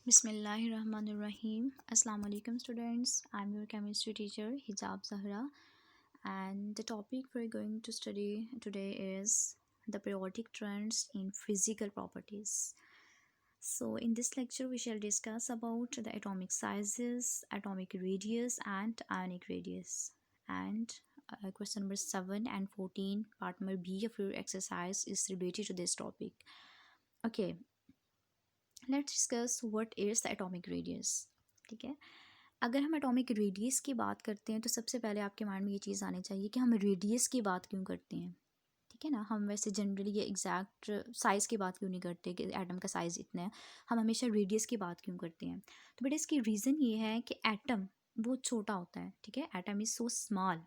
Bismillahirrahmanirrahim. Assalamu alaikum students. I'm your chemistry teacher Hijab Zahra, and the topic we're going to study today is the periodic trends in physical properties. So in this lecture we shall discuss about the atomic sizes, atomic radius and ionic radius. And question number 7 and 14 part number B of your exercise is related to this topic. Okay, let's discuss what is the atomic radius. ठीक है, अगर हम atomic radius की बात करते हैं तो सबसे पहले आपके माइंड में ये चीज़ आनी चाहिए कि हम रेडियस की बात क्यों करते हैं. ठीक है ना, हम वैसे जनरली ये एग्जैक्ट साइज़ की बात क्यों नहीं करते कि एटम का साइज़ इतना है, हम हमेशा रेडियस की बात क्यों करते हैं. तो बेटा इसकी रीज़न ये है कि एटम बहुत छोटा होता है. ठीक है, atom is so small.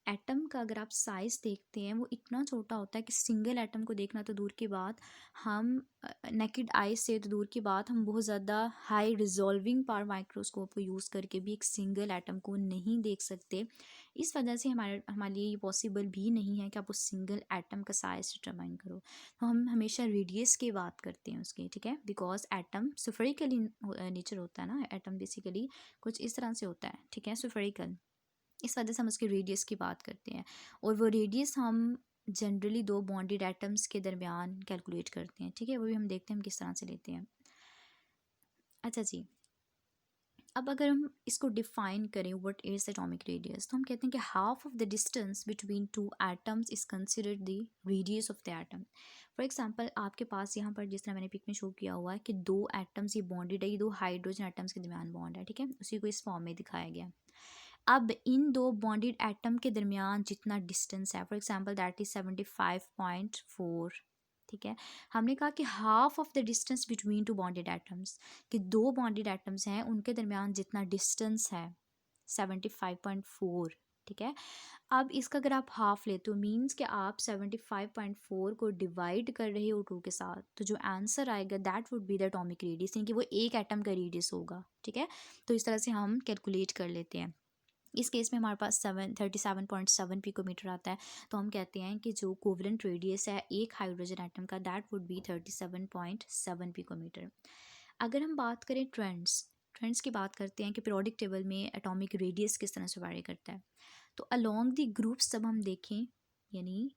Atom का अगर आप साइज़ देखते हैं वो इतना छोटा होता है कि सिंगल एटम को देखना तो दूर की बात, हम नेकेड आई से तो दूर की बात, हम बहुत ज़्यादा हाई रिजॉल्विंग पावर माइक्रोस्कोप को यूज़ करके भी एक सिंगल एटम को नहीं देख सकते. इस वजह से हमारे लिए ये पॉसिबल भी नहीं है कि आप उस सिंगल एटम का साइज़ डिटरमाइन करो. तो हम हमेशा रेडियस की बात करते हैं उसकी. ठीक है, बिकॉज एटम स्फेरिकल नेचर होता है ना, एटम बेसिकली कुछ इस तरह से होता है. ठीक है, स्फेरिकल, इस वजह से हम उसके रेडियस की बात करते हैं. और वो रेडियस हम जनरली दो बॉन्डेड एटम्स के दरमियान कैलकुलेट करते हैं. ठीक है, वो भी हम देखते हैं हम किस तरह से लेते हैं. अच्छा जी, अब अगर हम इसको डिफाइन करें व्हाट इज एटॉमिक रेडियस, तो हम कहते हैं कि half of the distance between two atoms is considered the radius of the atom. For example आपके पास यहाँ पर जिस तरह मैंने पिक में शो किया हुआ है कि दो एटम्स ये बॉन्डेड है, ये दो हाइड्रोजन एटम्स के दरमियान बॉन्ड है. ठीक है, उसी को इस फॉर्म में दिखाया गया. अब इन दो बॉन्डेड एटम के दरमियान जितना डिस्टेंस है, फॉर एग्जांपल दैट इज 75.4. ठीक है, हमने कहा कि half of the distance between two bonded atoms, कि दो बॉन्डेड एटम्स हैं उनके दरमियान जितना डिस्टेंस है 75.4. ठीक है, अब इसका अगर आप हाफ लेते हो मीन्स कि आप 75.4 को डिवाइड कर रहे हो 2 के साथ, तो जो आंसर आएगा that would be the atomic radius, यानी कि वो एक एटम का रेडियस होगा. ठीक है, तो इस तरह से हम कैलकुलेट कर लेते हैं. इस केस में हमारे पास 37.7 पिकोमीटर आता है. तो हम कहते हैं कि जो कोवलेंट रेडियस है एक हाइड्रोजन एटम का दैट वुड बी 37.7 पिकोमीटर. अगर हम बात करें ट्रेंड्स की बात करते हैं कि पीरियोडिक टेबल में एटॉमिक रेडियस किस तरह से वेरी करता है. तो अलोंग द ग्रुप्स जब हम देखें, यानी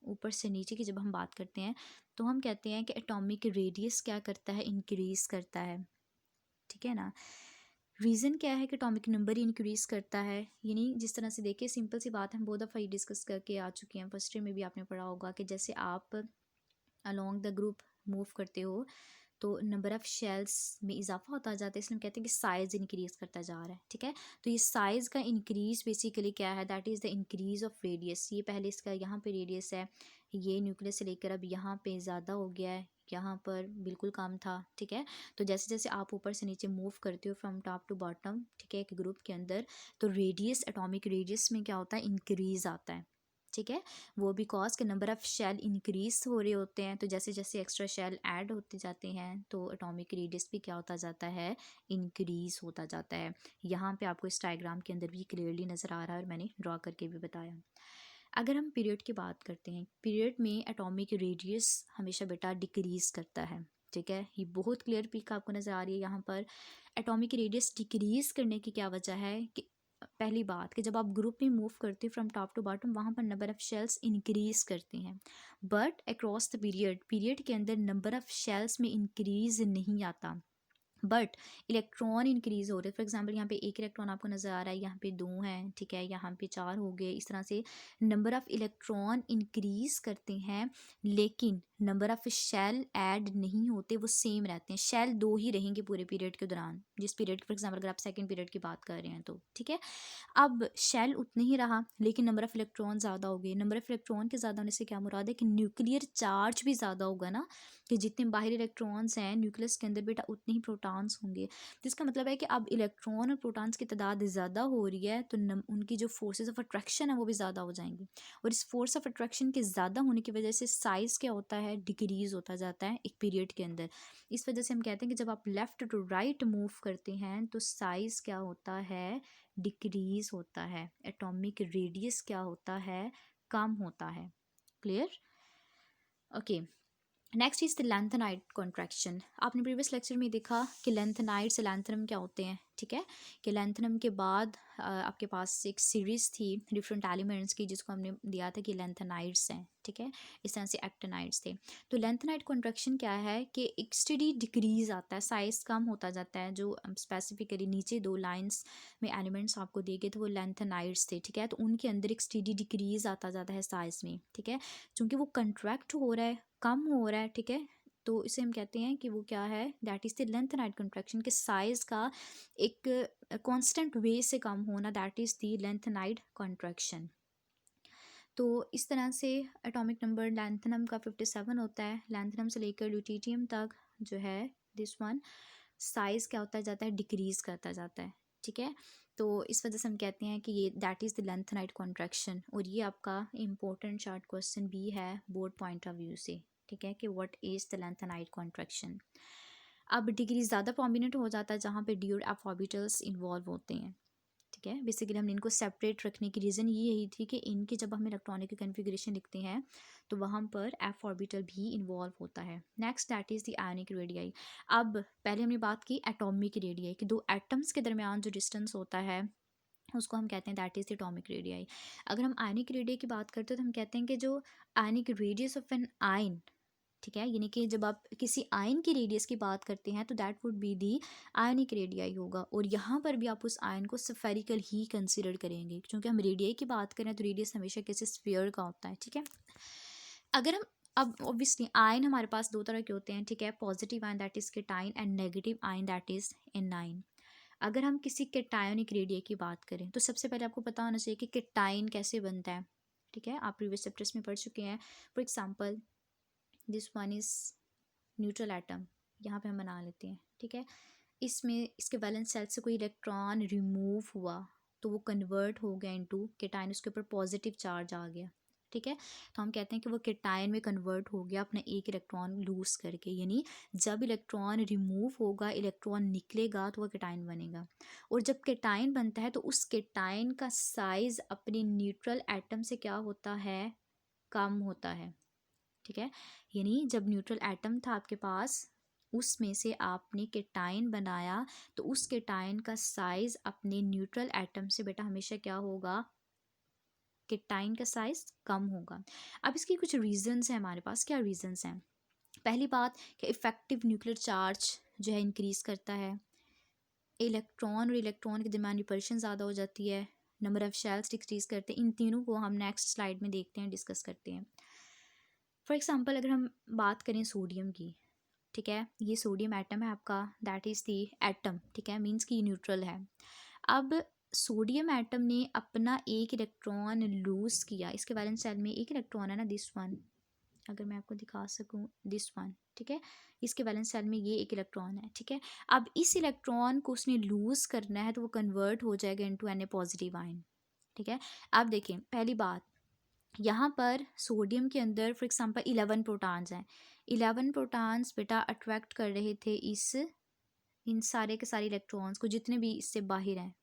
ऊपर से नीचे की जब हम बात करते हैं, तो हम कहते हैं कि एटॉमिक रेडियस क्या करता है, इंक्रीज करता है. ठीक है ना, रीज़न क्या है कि एटॉमिक नंबर इंक्रीज करता है. यानी जिस तरह से देखिए, सिंपल सी बात है, हम बहुत दफ़ा ये डिस्कस करके आ चुके हैं, फर्स्ट ईयर में भी आपने पढ़ा होगा कि जैसे आप अलोंग द ग्रुप मूव करते हो तो नंबर ऑफ़ शेल्स में इजाफा होता जाता है, इसलिए हम कहते हैं कि साइज़ इंक्रीज़ करता जा रहा है. ठीक है, तो ये साइज़ का इंक्रीज़ बेसिकली क्या है, that is the increase of radius. ये पहले इसका यहाँ पे रेडियस है, ये न्यूक्लियस से लेकर अब यहाँ पे ज़्यादा हो गया है, यहाँ पर बिल्कुल कम था. ठीक है, तो जैसे जैसे आप ऊपर से नीचे मूव करते हो फ्रॉम टॉप टू बॉटम, ठीक है, एक ग्रुप के अंदर, तो रेडियस, एटॉमिक रेडियस में क्या होता है, इंक्रीज़ आता है. ठीक है, वो बिकॉज के नंबर ऑफ़ शेल इंक्रीज हो रहे होते हैं, तो जैसे जैसे एक्स्ट्रा शेल ऐड होते जाते हैं तो एटॉमिक रेडियस भी क्या होता जाता है, इंक्रीज होता जाता है. यहाँ पे आपको इस डायग्राम के अंदर भी क्लियरली नज़र आ रहा है और मैंने ड्रॉ करके भी बताया. अगर हम पीरियड की बात करते हैं, पीरियड में एटॉमिक रेडियस हमेशा बेटा डिक्रीज़ करता है. ठीक है, ये बहुत क्लियर पिक आपको नज़र आ रही है यहाँ पर. एटॉमिक रेडियस डिक्रीज़ करने की क्या वजह है कि पहली बात कि जब आप ग्रुप में मूव करते हो फ्रॉम टॉप टू बॉटम, वहाँ पर नंबर ऑफ़ शेल्स इंक्रीज़ करते हैं, बट अक्रॉस द पीरियड के अंदर नंबर ऑफ़ शेल्स में इंक्रीज़ नहीं आता, बट इलेक्ट्रॉन इंक्रीज़ हो रहे हैं. फॉर एग्जांपल यहाँ पे एक इलेक्ट्रॉन आपको नज़र आ रहा है, यहाँ पे 2 हैं. ठीक है, यहाँ पे 4 हो गए. इस तरह से नंबर ऑफ़ इलेक्ट्रॉन इंक्रीज़ करते हैं, लेकिन नंबर ऑफ़ शेल ऐड नहीं होते, वो सेम रहते हैं. शेल 2 ही रहेंगे पूरे पीरियड के दौरान, जिस पीरियड फॉर एग्जांपल अगर आप सेकेंड पीरियड की बात कर रहे हैं तो. ठीक है, अब शेल उतने ही रहा, लेकिन नंबर ऑफ़ इलेक्ट्रॉन ज़्यादा हो गए. नंबर ऑफ़ इलेक्ट्रॉन के ज़्यादा होने से क्या मुराद है कि न्यूक्लियर चार्ज भी ज़्यादा होगा ना, कि जितने बाहरी इलेक्ट्रॉन्स हैं न्यूक्लियस के अंदर बेटा उतने ही प्रोटॉन्स होंगे. तो इसका मतलब है कि अब इलेक्ट्रॉन और प्रोटॉन्स की तादाद ज़्यादा हो रही है, तो उनकी जो फोर्सेस ऑफ अट्रैक्शन है वो भी ज़्यादा हो जाएंगी, और इस फोर्स ऑफ अट्रैक्शन के ज़्यादा होने की वजह से साइज़ क्या होता है, डिक्रीज़ होता जाता है एक पीरियड के अंदर. इस वजह से हम कहते हैं कि जब आप लेफ़्ट टू राइट मूव करते हैं तो साइज़ क्या होता है, डिक्रीज़ होता है. एटॉमिक रेडियस क्या होता है, कम होता है. Clear, okay. Next is the lanthanide contraction. आपने प्रीवियस लेक्चर में देखा कि लैंथेनाइड से लैंथेनम क्या होते हैं, ठीक है, कि लैंथेनम के बाद आपके पास एक सीरीज थी डिफरेंट एलिमेंट्स की जिसको हमने दिया था कि लैंथेनाइड्स हैं, ठीक है, इस तरह से एक्टिनाइड्स थे। तो लैंथेनाइड कॉन्ट्रैक्शन क्या है कि एक स्टडी डिक्रीज आता है, साइज कम होता जाता है। जो स्पेसिफिकली नीचे दो लाइंस में एलिमेंट्स आपको दिए गए थे वो लैंथेनाइड्स थे, ठीक है, तो उनके अंदर एक स्टडी डिक्रीज आता जाता है साइज में, ठीक है, क्योंकि वो कंट्रैक्ट हो रहा है, कम हो रहा है, ठीक है, तो इसे हम कहते हैं कि वो क्या है, that is the lanthanide contraction के साइज का एक कांस्टेंट वे से कम होना, that is the lanthanide contraction. तो इस तरह से एटॉमिक नंबर लैंथेनम का 57 होता है। लैंथेनम से लेकर ल्यूटीशियम तक जो है दिस वन साइज़ क्या होता जाता है, डिक्रीज़ करता जाता है, ठीक है। तो इस वजह से हम कहते हैं कि ये that is the lanthanide contraction. और ये आपका इम्पोर्टेंट शॉर्ट क्वेश्चन भी है बोर्ड पॉइंट ऑफ व्यू से, ठीक है, कि what is the lanthanide contraction. अब डिग्री ज़्यादा प्रोमिनेंट हो जाता है जहाँ पे डी और एफ ऑर्बिटल्स इन्वॉल्व होते हैं, ठीक है। बेसिकली हमने इनको सेपरेट रखने की रीज़न ये यही थी कि इनके जब हम इलेक्ट्रॉनिक कन्फिग्रेशन लिखते हैं तो वहाँ पर एफ ऑर्बिटल भी इन्वॉल्व होता है। Next that is the ionic radii. अब पहले हमने बात की एटॉमिक रेडियाई कि दो एटम्स के दरमियान जो डिस्टेंस होता है उसको हम कहते हैं that is the atomic radii. अगर हम आयनिक रेडियाई की बात करते हैं तो हम कहते हैं कि जो ionic radius of an ion, ठीक है, यानी कि जब आप किसी आयन की रेडियस की बात करते हैं तो that would be the ionic radii होगा। और यहाँ पर भी आप उस आयन को स्फेरिकल ही कंसिडर करेंगे क्योंकि हम रेडियाई की बात करें तो रेडियस हमेशा किसी स्फीयर का होता है, ठीक है। अगर हम अब ऑब्वियसली आयन हमारे पास दो तरह के होते हैं, ठीक है, positive ion that is cation and negative ion that is A9. अगर हम किसी केटायोनिक रेडियाई की बात करें तो सबसे पहले आपको पता होना चाहिए कि केटाइन कैसे बनता है, ठीक है, आप प्रीवियस चैप्टर्स में पढ़ चुके हैं। For example this one is neutral atom, यहाँ पे हम बना लेते हैं, ठीक है, इसमें इसके वैलेंस शेल से कोई इलेक्ट्रॉन रिमूव हुआ तो वो कन्वर्ट हो गया इनटू केटाइन, उसके ऊपर पॉजिटिव चार्ज आ गया, ठीक है, तो हम कहते हैं कि वो केटाइन में कन्वर्ट हो गया अपना एक इलेक्ट्रॉन लूज करके। यानी जब इलेक्ट्रॉन रिमूव होगा, इलेक्ट्रॉन निकलेगा तो वह केटाइन बनेगा। और जब केटाइन बनता है तो उस केटाइन का साइज अपने न्यूट्रल एटम से क्या होता है, कम होता है, ठीक है। यानी जब न्यूट्रल एटम था आपके पास उसमें से आपने केटाइन बनाया तो उस केटाइन का साइज अपने न्यूट्रल एटम से बेटा हमेशा क्या होगा, केटाइन का साइज कम होगा। अब इसकी कुछ रीजंस हैं हमारे पास। क्या रीजंस हैं? पहली बात कि इफेक्टिव न्यूक्लियर चार्ज जो है इंक्रीज करता है, इलेक्ट्रॉन और इलेक्ट्रॉन के दरमियान रिपल्शन ज़्यादा हो जाती है, नंबर ऑफ शेल्स डिक्रीज करते हैं। इन तीनों को हम नेक्स्ट स्लाइड में देखते हैं, डिस्कस करते हैं। फॉर एग्जांपल अगर हम बात करें सोडियम की, ठीक है, ये सोडियम एटम है आपका, दैट इज़ दी एटम, ठीक है, मीन्स कि ये न्यूट्रल है। अब सोडियम एटम ने अपना एक इलेक्ट्रॉन लूज किया, इसके वैलेंस शेल में एक इलेक्ट्रॉन है ना, दिस वन, अगर मैं आपको दिखा सकूं, दिस वन, ठीक है, इसके वैलेंस शेल में ये एक इलेक्ट्रॉन है, ठीक है। अब इस इलेक्ट्रॉन को उसने लूज करना है तो वो कन्वर्ट हो जाएगा into an a positive ion, ठीक है। अब देखिए पहली बात, यहाँ पर सोडियम के अंदर फॉर एग्जांपल 11 प्रोटॉन्स हैं। 11 प्रोटॉन्स बेटा अट्रैक्ट कर रहे थे इन सारे के सारे इलेक्ट्रॉन्स को जितने भी इससे बाहर हैं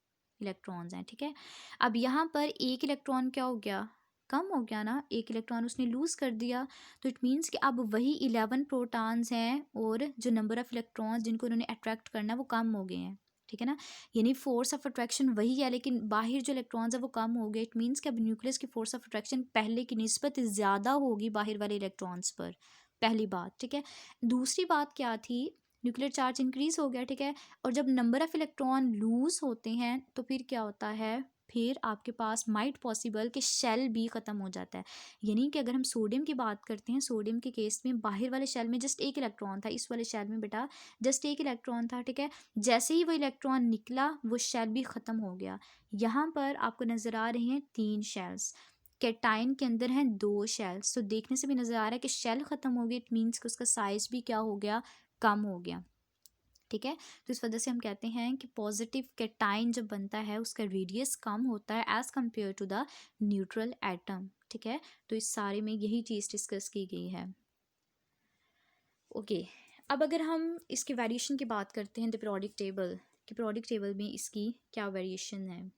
इलेक्ट्रॉन्स हैं, ठीक है। अब यहाँ पर एक इलेक्ट्रॉन क्या हो गया, कम हो गया ना, एक इलेक्ट्रॉन उसने लूज़ कर दिया। तो इट मीन्स कि अब वही 11 प्रोटॉन्स हैं और जो नंबर ऑफ़ इलेक्ट्रॉन्स जिनको उन्होंने अट्रैक्ट करना है वो कम हो गए हैं, ठीक है ना। यानी फोर्स ऑफ अट्रैक्शन वही है लेकिन बाहर जो इलेक्ट्रॉन्स है वो कम हो गए। इट मीन्स कि अब न्यूक्लियस की फोर्स ऑफ अट्रैक्शन पहले की निस्बत ज़्यादा होगी बाहर वाले इलेक्ट्रॉन्स पर, पहली बात, ठीक है। दूसरी बात क्या थी, न्यूक्लियर चार्ज इंक्रीज हो गया, ठीक है, और जब नंबर ऑफ़ इलेक्ट्रॉन लूज़ होते हैं तो फिर क्या होता है, फिर आपके पास माइट पॉसिबल कि शेल भी ख़त्म हो जाता है। यानी कि अगर हम सोडियम की बात करते हैं, सोडियम के केस में बाहर वाले शेल में जस्ट एक इलेक्ट्रॉन था, इस वाले शेल में बेटा जस्ट एक इलेक्ट्रॉन था, ठीक है। जैसे ही वो इलेक्ट्रॉन निकला वो शेल भी ख़त्म हो गया। यहाँ पर आपको नज़र आ रही हैं 3 शेल्स, कैटाइन के अंदर हैं 2 शेल्स। तो देखने से भी नज़र आ रहा है कि शेल ख़त्म हो गई, इट मीन्स कि उसका साइज़ भी क्या हो गया, कम हो गया, ठीक है। तो इस वजह से हम कहते हैं कि पॉजिटिव कैटाइन जब बनता है उसका रेडियस कम होता है as compare to the neutral atom, ठीक है। तो इस सारे में यही चीज़ डिस्कस की गई है। ओके, अब अगर हम इसके वेरिएशन की बात करते हैं द पीरियोडिक टेबल, कि पीरियोडिक टेबल में इसकी क्या वेरिएशन है।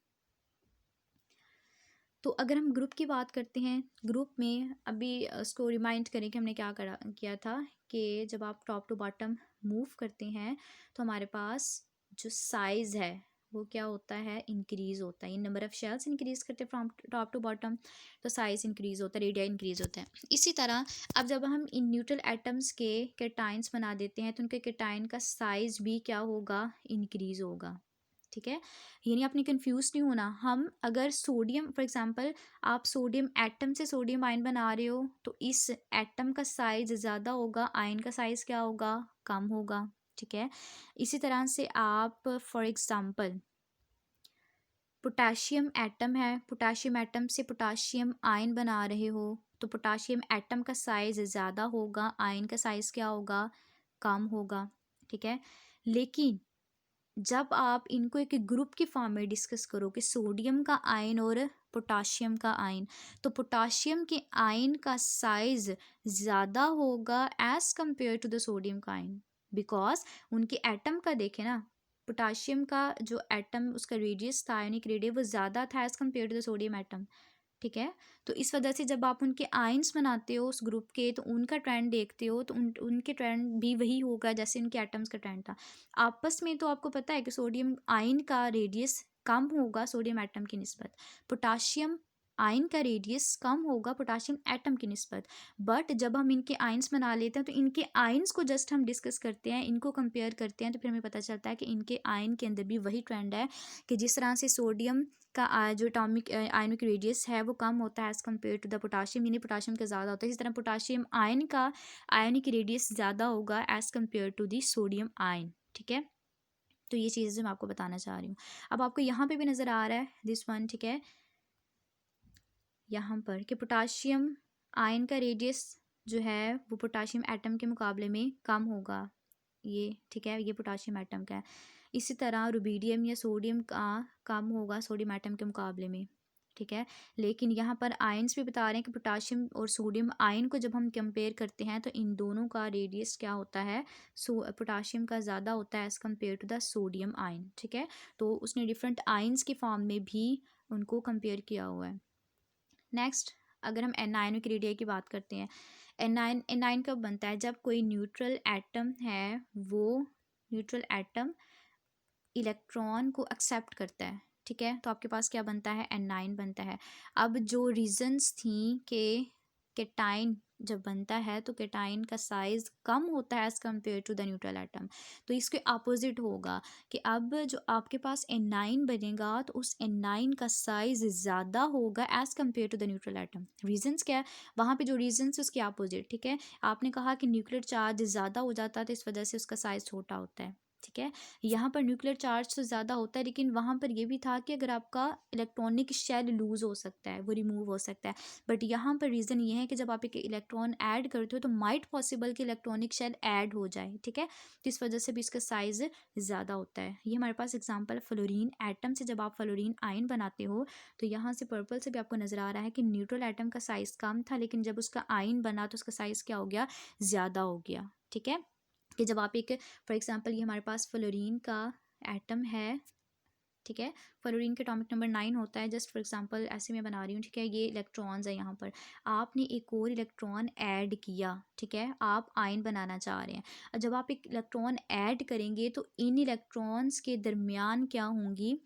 तो अगर हम ग्रुप की बात करते हैं, ग्रुप में अभी उसको रिमाइंड करें कि हमने क्या करा किया था कि जब आप टॉप टू बॉटम मूव करते हैं तो हमारे पास जो साइज़ है वो क्या होता है, इंक्रीज़ होता है। ये नंबर ऑफ़ शेल्स इंक्रीज़ करते हैं फ्रॉम टॉप टू बॉटम, तो साइज़ इंक्रीज़ होता है, रेडिया इंक्रीज़ होता है। इसी तरह अब जब हम इन न्यूट्रल एटम्स के कैटाइन्स बना देते हैं तो उनके कैटाइन का साइज़ भी क्या होगा, इंक्रीज़ होगा। ठीक है, यानी आपने कंफ्यूज नहीं होना। हम अगर सोडियम फॉर एग्जांपल आप सोडियम एटम से सोडियम आयन बना रहे हो तो इस एटम का साइज ज़्यादा होगा, आयन का साइज क्या होगा, कम होगा। ठीक है, इसी तरह से आप फॉर एग्जांपल पोटाशियम एटम है, पोटाशियम एटम से पोटाशियम आयन बना रहे हो तो पोटाशियम एटम का साइज ज़्यादा होगा, आयन का साइज क्या होगा, कम होगा। ठीक है, लेकिन जब आप इनको एक ग्रुप की फॉर्म में डिस्कस करो कि सोडियम का आयन और पोटाशियम का आयन, तो पोटाशियम के आयन का साइज ज़्यादा होगा as compare to the sodium का आयन, बिकॉज उनके एटम का देखें ना, पोटाशियम का जो एटम उसका रेडियस था, आयनिक रेडियस वो ज़्यादा था as compare to the sodium atom. ठीक है, तो इस वजह से जब आप उनके आयंस बनाते हो उस ग्रुप के तो उनका ट्रेंड देखते हो तो उनके ट्रेंड भी वही होगा जैसे उनके एटम्स का ट्रेंड था। आपस में तो आपको पता है कि सोडियम आयन का रेडियस कम होगा सोडियम एटम की निस्बत, पोटाशियम आयन का रेडियस कम होगा पोटाशियम एटम की निस्बत। बट जब हम इनके आयंस बना लेते हैं तो इनके आयंस को जस्ट हम डिस्कस करते हैं, इनको कंपेयर करते हैं तो फिर हमें पता चलता है कि इनके आयन के अंदर भी वही ट्रेंड है कि जिस तरह से सोडियम का जो एटॉमिक आयनिक रेडियस है वो कम होता है as compare to the potassium, यानी पोटाशियम का ज़्यादा होता है। इसी तरह पोटाशियम आयन का आयनिक रेडियस ज़्यादा होगा as compare to the sodium ion. ठीक है, तो ये चीज़ें मैं आपको बताना चाह रही हूँ। अब आपको यहाँ पे भी नज़र आ रहा है दिस वन। ठीक है, यहाँ पर कि पोटाशियम आयन का रेडियस जो है वो पोटाशियम एटम के मुकाबले में कम होगा ये। ठीक है, ये पोटाशियम एटम का है। इसी तरह रुबीडियम या सोडियम का कम होगा सोडियम एटम के मुकाबले में। ठीक है, लेकिन यहाँ पर आयंस भी बता रहे हैं कि पोटाशियम और सोडियम आयन को जब हम कंपेयर करते हैं तो इन दोनों का रेडियस क्या होता है, पोटाशियम का ज़्यादा होता है as compare to the sodium ion. ठीक है, तो उसने डिफरेंट आयंस की फॉर्म में भी उनको कंपेयर किया हुआ है। नेक्स्ट, अगर हम एनायनिक रेडिया की बात करते हैं, एनायन कब बनता है, जब कोई न्यूट्रल एटम है वो न्यूट्रल एटम इलेक्ट्रॉन को एक्सेप्ट करता है। ठीक है, तो आपके पास क्या बनता है, एनाइन बनता है। अब जो रीजंस थी कि केटाइन जब बनता है तो केटाइन का साइज कम होता है as compare to the neutral atom, तो इसके अपोजिट होगा कि अब जो आपके पास एनाइन बनेगा तो उस एनाइन का साइज ज़्यादा होगा as compare to the neutral atom. Reasons क्या है, वहाँ पे जो रीजंस उसके अपोजिट। ठीक है, आपने कहा कि न्यूक्लियर चार्ज ज़्यादा हो जाता है तो इस वजह से उसका साइज छोटा होता है। ठीक है, यहाँ पर न्यूक्लियर चार्ज तो ज़्यादा होता है लेकिन वहाँ पर यह भी था कि अगर आपका इलेक्ट्रॉनिक शेल लूज़ हो सकता है, वो रिमूव हो सकता है। बट यहाँ पर रीज़न ये है कि जब आप एक इलेक्ट्रॉन ऐड करते हो तो माइट पॉसिबल कि इलेक्ट्रॉनिक शेल ऐड हो जाए। ठीक है, तो इस वजह से भी इसका साइज़ ज़्यादा होता है। ये हमारे पास एग्जाम्पल फ्लोरीन एटम से जब आप फ्लोरीन आयन बनाते हो तो यहाँ से पर्पल से भी आपको नज़र आ रहा है कि न्यूट्रल एटम का साइज़ कम था लेकिन जब उसका आयन बना तो उसका साइज़ क्या हो गया, ज़्यादा हो गया। ठीक है, कि जब आप एक फॉर एग्जांपल ये हमारे पास फ्लोरीन का एटम है। ठीक है, फ्लोरीन के एटॉमिक नंबर 9 होता है, जस्ट फॉर एग्जांपल ऐसे मैं बना रही हूँ। ठीक है, ये इलेक्ट्रॉन्स है, यहाँ पर आपने एक और इलेक्ट्रॉन ऐड किया। ठीक है, आप आयन बनाना चाह रहे हैं। जब आप एक इलेक्ट्रॉन ऐड करेंगे तो इन इलेक्ट्रॉन्स के दरमियान क्या होंगी,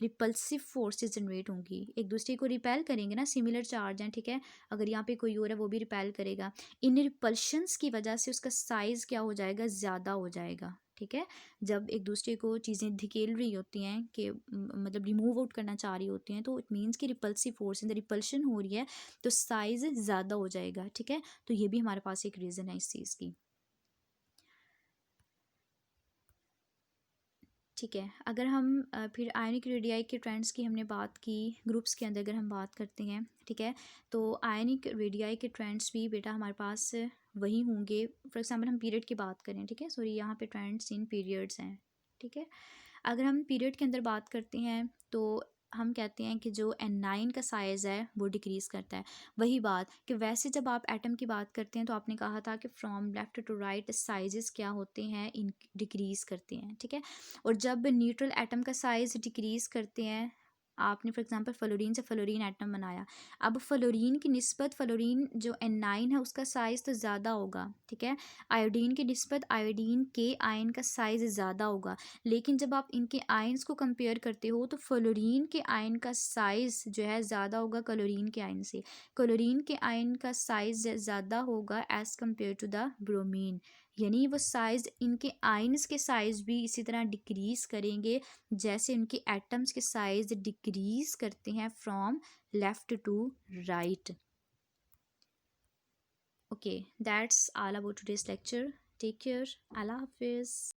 रिपल्सिव फोर्सेस जनरेट होंगी, एक दूसरे को रिपेल करेंगे ना, सिमिलर चार्ज हैं। ठीक है, अगर यहाँ पे कोई और है वो भी रिपेल करेगा, इन रिपल्शंस की वजह से उसका साइज़ क्या हो जाएगा, ज़्यादा हो जाएगा। ठीक है, जब एक दूसरे को चीज़ें धकेल रही होती हैं कि मतलब रिमूव आउट करना चाह रही होती हैं तो इट मीन्स कि repulsive force in the repulsion हो रही है तो साइज़ ज़्यादा हो जाएगा। ठीक है, तो ये भी हमारे पास एक रीज़न है इस चीज़ की। ठीक है, अगर हम फिर आयनिक रेडियाई के ट्रेंड्स की हमने बात की, ग्रुप्स के अंदर अगर हम बात करते हैं। ठीक है, तो आयनिक रेडियाई के ट्रेंड्स भी बेटा हमारे पास वही होंगे। फॉर एग्जांपल हम पीरियड की बात करें, ठीक है, सॉरी यहाँ पे ट्रेंड्स इन पीरियड्स हैं। ठीक है, अगर हम पीरियड के अंदर बात करते हैं तो हम कहते हैं कि जो N9 का साइज़ है वो डिक्रीज़ करता है। वही बात कि वैसे जब आप एटम की बात करते हैं तो आपने कहा था कि from left to right sizes क्या होते हैं, इन डिक्रीज़ करते हैं। ठीक है, और जब न्यूट्रल एटम का साइज़ डिक्रीज़ करते हैं आपने फॉर एग्जांपल फ्लोरीन से फ्लोरीन एटम बनाया, अब फ्लोरीन की निस्बत फ्लोरीन जो N9 है उसका साइज़ तो ज़्यादा होगा, ठीक है। आयोडीन की निस्बत आयोडीन के आयन का साइज़ ज़्यादा होगा, लेकिन जब आप इनके आयन्स को कंपेयर करते हो तो फ्लोरीन के आयन का साइज़ जो है ज़्यादा होगा क्लोरीन के आयन से। क्लोरीन के आयन का साइज़ ज़्यादा होगा as compare to the bromine, यानी वो साइज़ इनके आयन्स के साइज़ भी इसी तरह डिक्रीज़ करेंगे जैसे उनके एटम्स के साइज़ डिक्रीज़ करते हैं from left to right. Okay, that's all about today's lecture. Take care, अल्लाह हाफिज़।